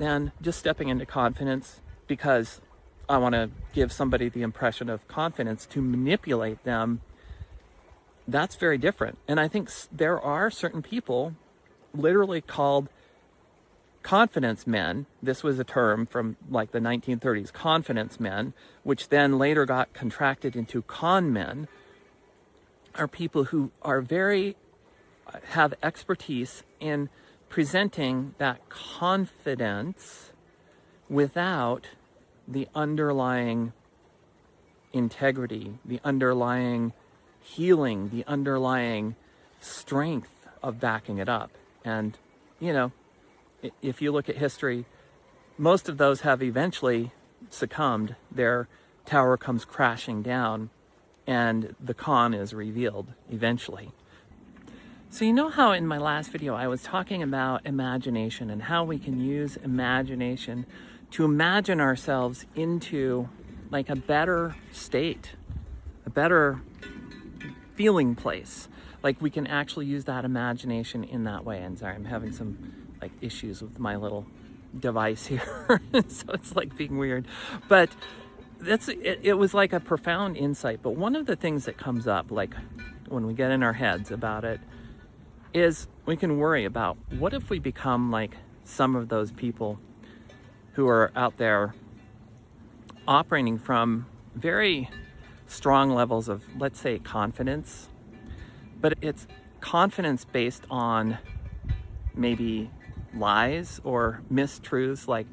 than just stepping into confidence because I want to give somebody the impression of confidence to manipulate them. That's very different. And I think there are certain people literally called confidence men. This was a term from like the 1930s, confidence men, which then later got contracted into con men, are people who are have expertise in presenting that confidence without the underlying integrity, the underlying healing, the underlying strength of backing it up. And, you know, if you look at history, most of those have eventually succumbed. Their tower comes crashing down and the con is revealed eventually. So you know how in my last video I was talking about imagination and how we can use imagination to imagine ourselves into like a better state, a better feeling place. Like we can actually use that imagination in that way. And sorry, I'm having some like issues with my little device here. So it's like being weird. But it was like a profound insight. But one of the things that comes up, like when we get in our heads about it, is we can worry about what if we become like some of those people who are out there operating from very strong levels of, let's say, confidence, but it's confidence based on maybe lies or mistruths, like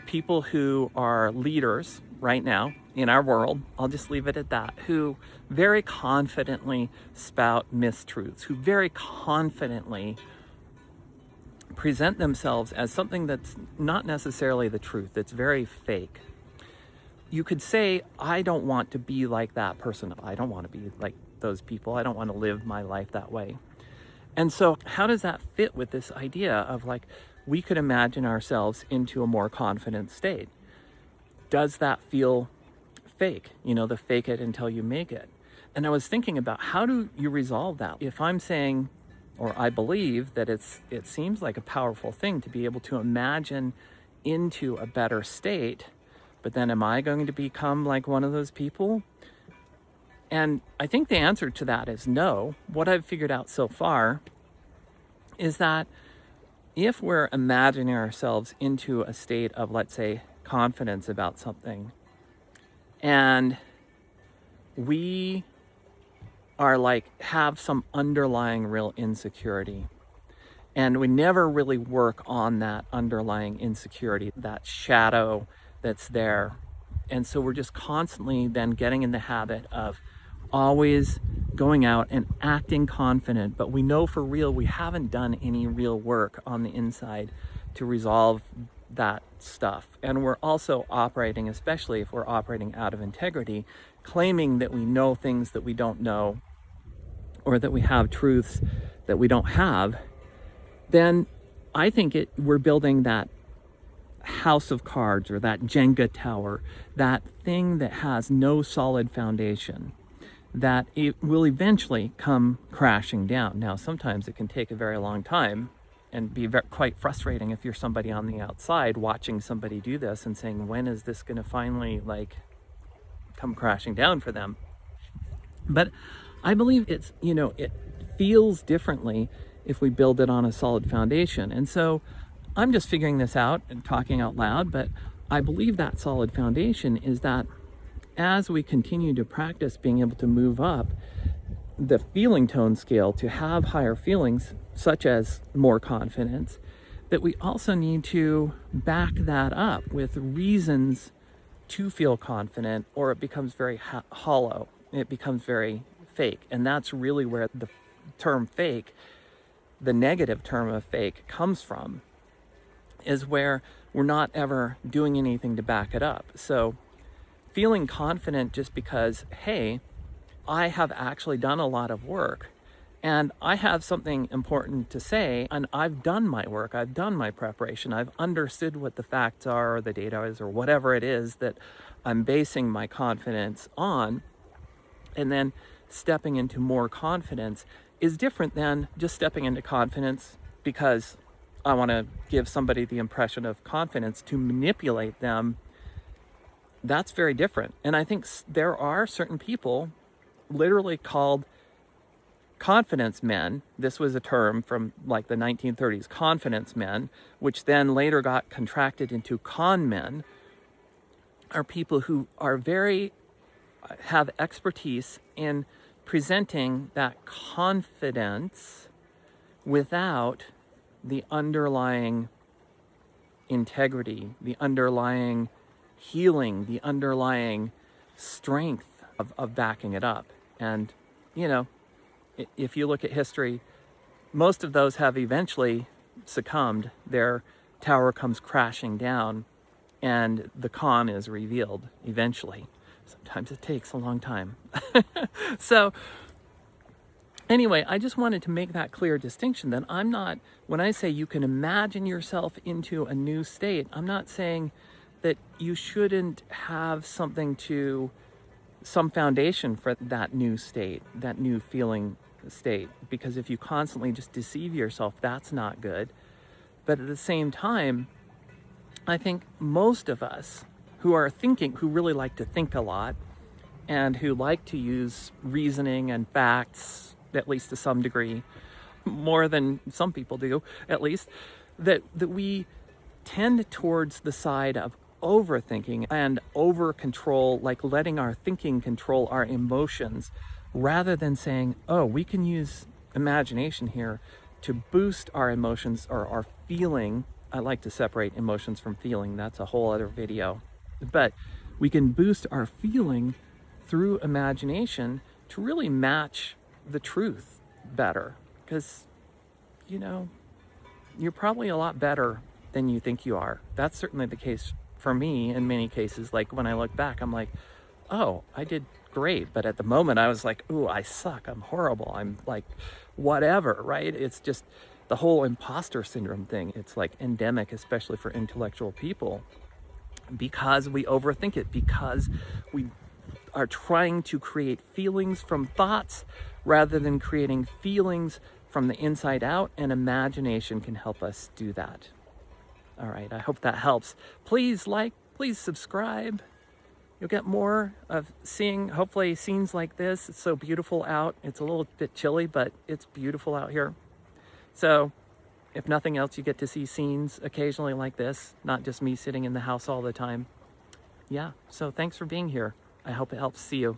people who are leaders right now in our world, I'll just leave it at that, who very confidently spout mistruths, who very confidently present themselves as something that's not necessarily the truth, that's very fake. You could say, I don't want to be like that person. I don't want to be like those people. I don't want to live my life that way. And so how does that fit with this idea of like, we could imagine ourselves into a more confident state? Does that feel fake? You know, the fake it until you make it. And I was thinking about how do you resolve that? If I'm saying, or I believe that it seems like a powerful thing to be able to imagine into a better state, but then am I going to become like one of those people? And I think the answer to that is no. What I've figured out so far is that if we're imagining ourselves into a state of, let's say, confidence about something, and we are like, have some underlying real insecurity, and we never really work on that underlying insecurity, that shadow that's there. And so we're just constantly then getting in the habit of always going out and acting confident, but we know for real we haven't done any real work on the inside to resolve that stuff. And we're also operating, especially if we're operating out of integrity, claiming that we know things that we don't know, or that we have truths that we don't have. Then I think we're building that house of cards, or that Jenga tower, that thing that has no solid foundation, that it will eventually come crashing down. Now, sometimes it can take a very long time and be quite frustrating if you're somebody on the outside watching somebody do this and saying, when is this going to finally like come crashing down for them? But I believe it's, you know, it feels differently if we build it on a solid foundation. And so I'm just figuring this out and talking out loud, but I believe that solid foundation is that as we continue to practice being able to move up the feeling tone scale to have higher feelings, such as more confidence, that we also need to back that up with reasons to feel confident, or it becomes very hollow. It becomes very fake. And that's really where the term fake, the negative term of fake, comes from, is where we're not ever doing anything to back it up. So feeling confident just because, hey, I have actually done a lot of work and I have something important to say, and I've done my work, I've done my preparation, I've understood what the facts are, or the data is, or whatever it is that I'm basing my confidence on, and then stepping into more confidence is different than just stepping into confidence because I want to give somebody the impression of confidence to manipulate them, that's very different. And I think there are certain people literally called confidence men. This was a term from like the 1930s, confidence men, which then later got contracted into con men, are people who are have expertise in presenting that confidence without the underlying integrity, the underlying healing, the underlying strength of backing it up. And, you know, if you look at history, most of those have eventually succumbed. Their tower comes crashing down and the con is revealed eventually. Sometimes it takes a long time. So anyway, I just wanted to make that clear distinction that I'm not, when I say you can imagine yourself into a new state, I'm not saying that you shouldn't have some foundation for that new state, that new feeling state. Because if you constantly just deceive yourself, that's not good. But at the same time, I think most of us who really like to think a lot and who like to use reasoning and facts, at least to some degree, more than some people do, at least, that we tend towards the side of overthinking and over control, like letting our thinking control our emotions, rather than saying, oh, we can use imagination here to boost our emotions or our feeling. I like to separate emotions from feeling. That's a whole other video. But we can boost our feeling through imagination to really match the truth better. Because, you know, you're probably a lot better than you think you are. That's certainly the case for me in many cases. Like when I look back, I'm like, oh, I did great. But at the moment I was like, ooh, I suck. I'm horrible. I'm like, whatever, right? It's just the whole imposter syndrome thing. It's like endemic, especially for intellectual people, because we overthink it, because we are trying to create feelings from thoughts rather than creating feelings from the inside out, and imagination can help us do that. All right, I hope that helps. Please please subscribe. You'll get more of hopefully scenes like this. It's so beautiful out. It's a little bit chilly, but it's beautiful out here. So if nothing else, you get to see scenes occasionally like this, not just me sitting in the house all the time. Yeah, so thanks for being here. I hope it helps. See you.